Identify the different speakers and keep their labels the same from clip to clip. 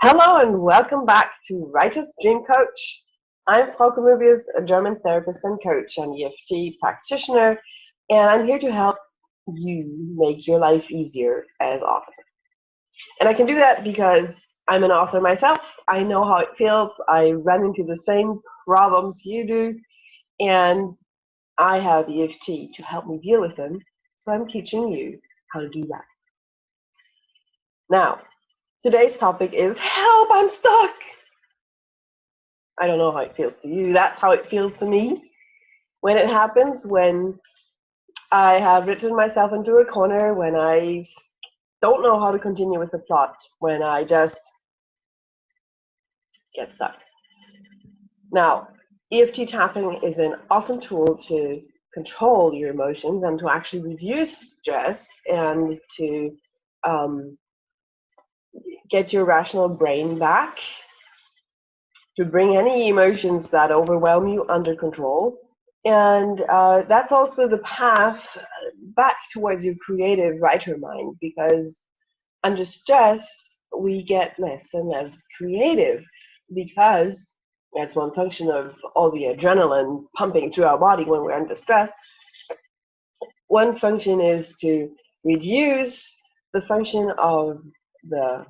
Speaker 1: Hello and welcome back to Writer's Dream Coach. I'm Frauke Möbius, a German therapist and coach. I'm EFT practitioner, and I'm here to help you make your life easier as author. And I can do that because I'm an author myself. I know how it feels. I run into the same problems you do, and I have EFT to help me deal with them. So I'm teaching you how to do that. Now, today's topic is help, I'm stuck. I don't know how it feels to you. That's how it feels to me when it happens, when I have written myself into a corner, when I don't know how to continue with the plot, when I just get stuck. Now, EFT tapping is an awesome tool to control your emotions and to actually reduce stress and to get your rational brain back, to bring any emotions that overwhelm you under control. And that's also the path back towards your creative writer mind, because under stress, we get less and less creative, because that's one function of all the adrenaline pumping through our body when we're under stress. One function is to reduce the function of the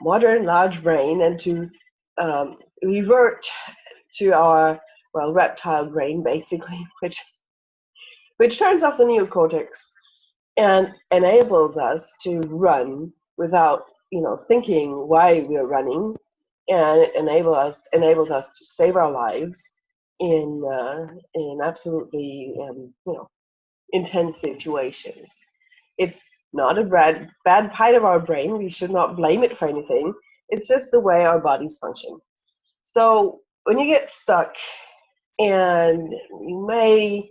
Speaker 1: modern large brain and to revert to our reptile brain, basically, which turns off the neocortex and enables us to run without thinking why we're running, and it enables us to save our lives in absolutely intense situations. It's not a bad part of our brain. We should not blame it for anything. It's just the way our bodies function. So when you get stuck, and you may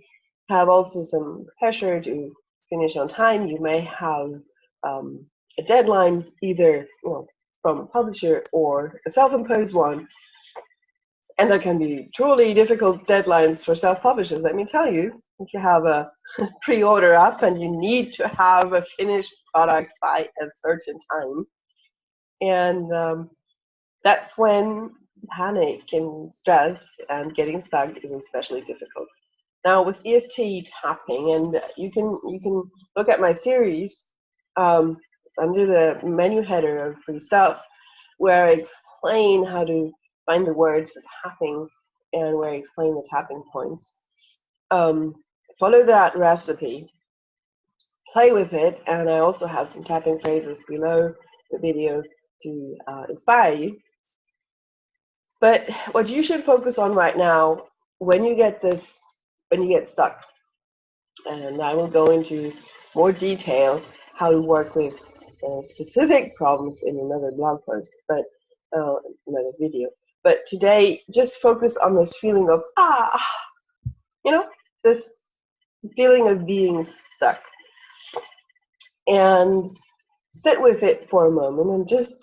Speaker 1: have also some pressure to finish on time, you may have a deadline, either from a publisher or a self-imposed one, and there can be truly difficult deadlines for self-publishers. Let me tell you, if you have a pre-order up and you need to have a finished product by a certain time, and that's when panic and stress and getting stuck is especially difficult. Now with EFT tapping, and you can look at my series. It's under the menu header of free stuff, where I explain how to find the words for tapping and where I explain the tapping points. Follow that recipe, play with it, and I also have some tapping phrases below the video to inspire you. But what you should focus on right now, when you get stuck, and I will go into more detail how to work with specific problems in another blog post, but another video. But today, just focus on this feeling of this feeling of being stuck, and sit with it for a moment and just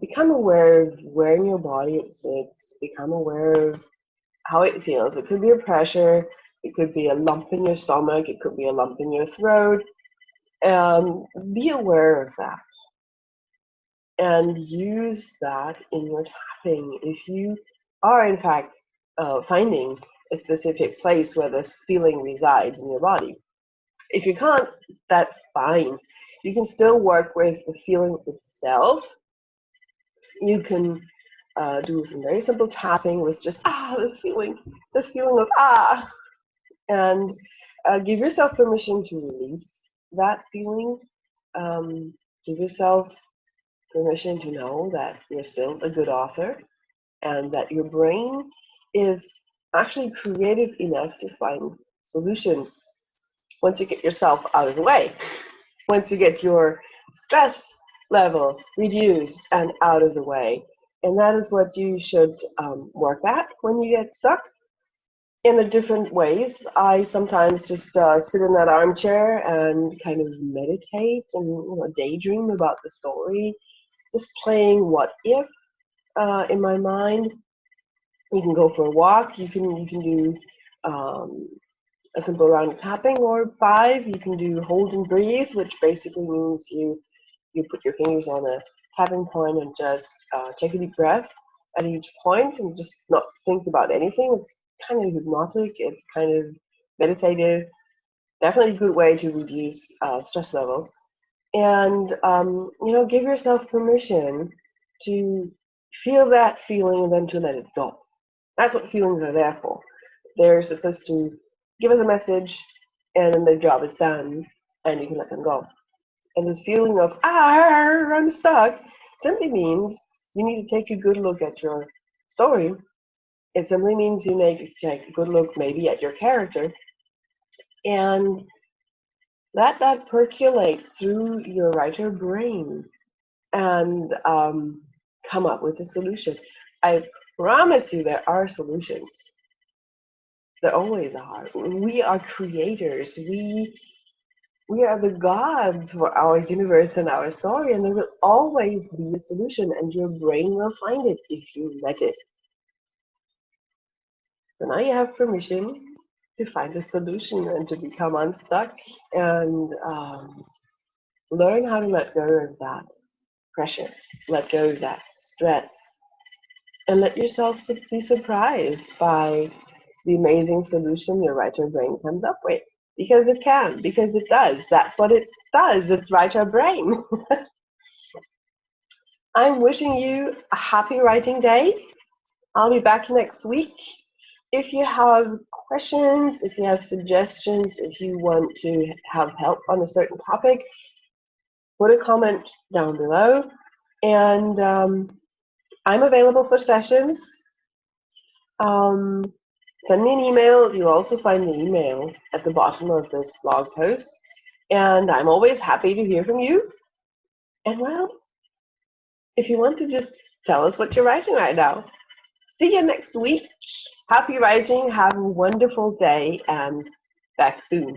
Speaker 1: become aware of where in your body it sits. Become aware of how it feels. It could be a pressure, it could be a lump in your stomach, it could be a lump in your throat. Be aware of that and use that in your tapping. If you are in fact finding a specific place where this feeling resides in your body. If you can't, that's fine. You can still work with the feeling itself. You can do some very simple tapping with just this feeling of and give yourself permission to release that feeling. Give yourself permission to know that you're still a good author and that your brain is actually creative enough to find solutions once you get yourself out of the way, once you get your stress level reduced and out of the way. And that is what you should work at when you get stuck. In the different ways, I sometimes just sit in that armchair and kind of meditate and daydream about the story, just playing what if in my mind. You can go for a walk. You can do a simple round of tapping, or 5. You can do Holden Breeze, which basically means you put your fingers on a tapping point and just take a deep breath at each point and just not think about anything. It's kind of hypnotic. It's kind of meditative. Definitely a good way to reduce stress levels. And give yourself permission to feel that feeling and then to let it go. That's what feelings are there for. They're supposed to give us a message, and then their job is done, and you can let them go. And this feeling of, I'm stuck, simply means you need to take a good look at your story. It simply means you need to take a good look maybe at your character and let that percolate through your writer brain and come up with a solution. I promise you there are solutions. There always are. We are creators. We are the gods for our universe and our story, and there will always be a solution, and your brain will find it if you let it. So now you have permission to find a solution and to become unstuck and learn how to let go of that pressure, let go of that stress, and let yourself be surprised by the amazing solution your writer brain comes up with. Because it can, because it does. That's what it does. It's writer brain. I'm wishing you a happy writing day. I'll be back next week. If you have questions, if you have suggestions, if you want to have help on a certain topic, put a comment down below. And I'm available for sessions. Send me an email. You'll also find the email at the bottom of this blog post. And I'm always happy to hear from you. And well, if you want to just tell us what you're writing right now. See you next week. Happy writing. Have a wonderful day and back soon.